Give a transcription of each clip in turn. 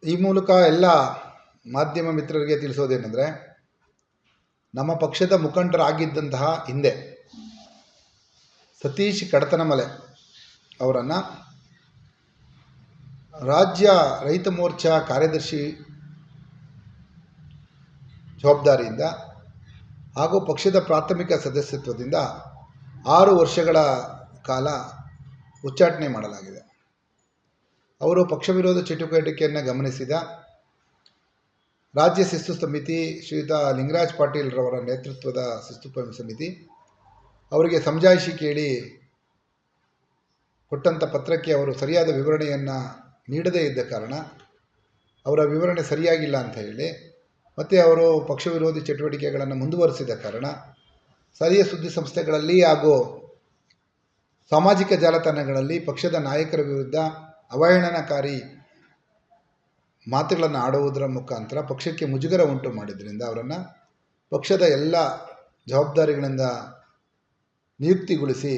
ಈ ಮೂಲಕ ಎಲ್ಲ ಮಾಧ್ಯಮ ಮಿತ್ರರಿಗೆ ತಿಳಿಸೋದೇನೆಂದರೆ, ನಮ್ಮ ಪಕ್ಷದ ಮುಖಂಡರಾಗಿದ್ದಂತಹ ಹಿಂದೆ ಸತೀಶ್ ಕಡತನಮಲೆ ಅವರನ್ನು ರಾಜ್ಯ ರೈತ ಮೋರ್ಚಾ ಕಾರ್ಯದರ್ಶಿ ಜವಾಬ್ದಾರಿಯಿಂದ ಹಾಗೂ ಪಕ್ಷದ ಪ್ರಾಥಮಿಕ ಸದಸ್ಯತ್ವದಿಂದ 6 ವರ್ಷಗಳ ಕಾಲ ಉಚ್ಚಾಟನೆ ಮಾಡಲಾಗಿದೆ. ಅವರು ಪಕ್ಷ ವಿರೋಧ ಚಟುವಟಿಕೆಯನ್ನು ಗಮನಿಸಿದ ರಾಜ್ಯ ಶಿಸ್ತು ಸಮಿತಿ ಶ್ರೀಯುತ ಲಿಂಗರಾಜ್ ಪಾಟೀಲ್ರವರ ನೇತೃತ್ವದ ಶಿಸ್ತು ಸಮಿತಿ ಅವರಿಗೆ ಸಮಜಾಯಿಷಿ ಕೇಳಿ ಕೊಟ್ಟಂಥ ಪತ್ರಕ್ಕೆ ಅವರು ಸರಿಯಾದ ವಿವರಣೆಯನ್ನು ನೀಡದೇ ಇದ್ದ ಕಾರಣ, ಅವರ ವಿವರಣೆ ಸರಿಯಾಗಿಲ್ಲ ಅಂತ ಹೇಳಿ ಮತ್ತು ಅವರು ಪಕ್ಷ ವಿರೋಧಿ ಚಟುವಟಿಕೆಗಳನ್ನು ಮುಂದುವರಿಸಿದ ಕಾರಣ ಸ್ಥಳೀಯ ಸುದ್ದಿ ಸಂಸ್ಥೆಗಳಲ್ಲಿ ಹಾಗೂ ಸಾಮಾಜಿಕ ಜಾಲತಾಣಗಳಲ್ಲಿ ಪಕ್ಷದ ನಾಯಕರ ವಿರುದ್ಧ ಅವಹೇಳನಕಾರಿ ಮಾತುಗಳನ್ನು ಆಡುವುದರ ಮುಖಾಂತರ ಪಕ್ಷಕ್ಕೆ ಮುಜುಗರ ಉಂಟು ಮಾಡಿದ್ರಿಂದ ಅವರನ್ನು ಪಕ್ಷದ ಎಲ್ಲ ಜವಾಬ್ದಾರಿಗಳಿಂದ ನಿಯುಕ್ತಿಗೊಳಿಸಿ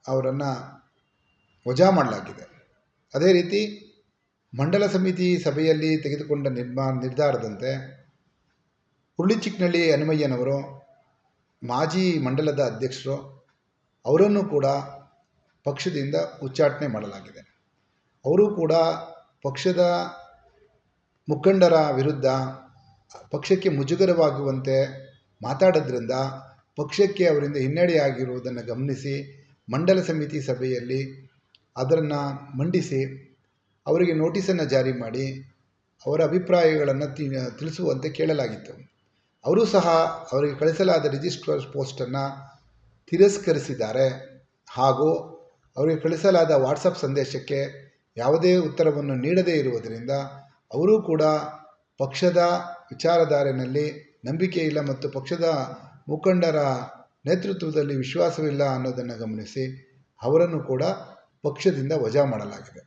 ಅವರನ್ನು ವಜಾ ಮಾಡಲಾಗಿದೆ. ಅದೇ ರೀತಿ ಮಂಡಲ ಸಮಿತಿ ಸಭೆಯಲ್ಲಿ ತೆಗೆದುಕೊಂಡ ನಿರ್ಧಾರದಂತೆ ಹುರುಳಿಚಿಕ್ಕನಹಳ್ಳಿ ಹನುಮಯ್ಯನವರು ಮಾಜಿ ಮಂಡಲದ ಅಧ್ಯಕ್ಷರು, ಅವರನ್ನು ಕೂಡ ಪಕ್ಷದಿಂದ ಉಚ್ಚಾಟನೆ ಮಾಡಲಾಗಿದೆ. ಅವರು ಕೂಡ ಪಕ್ಷದ ಮುಖಂಡರ ವಿರುದ್ಧ ಪಕ್ಷಕ್ಕೆ ಮುಜುಗರವಾಗುವಂತೆ ಮಾತಾಡೋದ್ರಿಂದ ಪಕ್ಷಕ್ಕೆ ಅವರಿಂದ ಹಿನ್ನಡೆಯಾಗಿರುವುದನ್ನು ಗಮನಿಸಿ ಮಂಡಲ ಸಮಿತಿ ಸಭೆಯಲ್ಲಿ ಅದನ್ನು ಮಂಡಿಸಿ ಅವರಿಗೆ ನೋಟಿಸನ್ನು ಜಾರಿ ಮಾಡಿ ಅವರ ಅಭಿಪ್ರಾಯಗಳನ್ನು ತಿಳಿಸುವಂತೆ ಕೇಳಲಾಗಿತ್ತು. ಅವರು ಸಹ ಅವರಿಗೆ ಕಳಿಸಲಾದ ರಿಜಿಸ್ಟರ್ ಪೋಸ್ಟನ್ನು ತಿರಸ್ಕರಿಸಿದ್ದಾರೆ ಹಾಗೂ ಅವರಿಗೆ ಕಳಿಸಲಾದ ವಾಟ್ಸಪ್ ಸಂದೇಶಕ್ಕೆ ಯಾವುದೇ ಉತ್ತರವನ್ನು ನೀಡದೇ ಇರುವುದರಿಂದ ಅವರೂ ಕೂಡ ಪಕ್ಷದ ವಿಚಾರಧಾರೆಯಲ್ಲಿ ನಂಬಿಕೆ ಇಲ್ಲ ಮತ್ತು ಪಕ್ಷದ ಮುಖಂಡರ ನೇತೃತ್ವದಲ್ಲಿ ವಿಶ್ವಾಸವಿಲ್ಲ ಅನ್ನೋದನ್ನು ಗಮನಿಸಿ ಅವರನ್ನು ಕೂಡ ಪಕ್ಷದಿಂದ ವಜಾ ಮಾಡಲಾಗಿದೆ.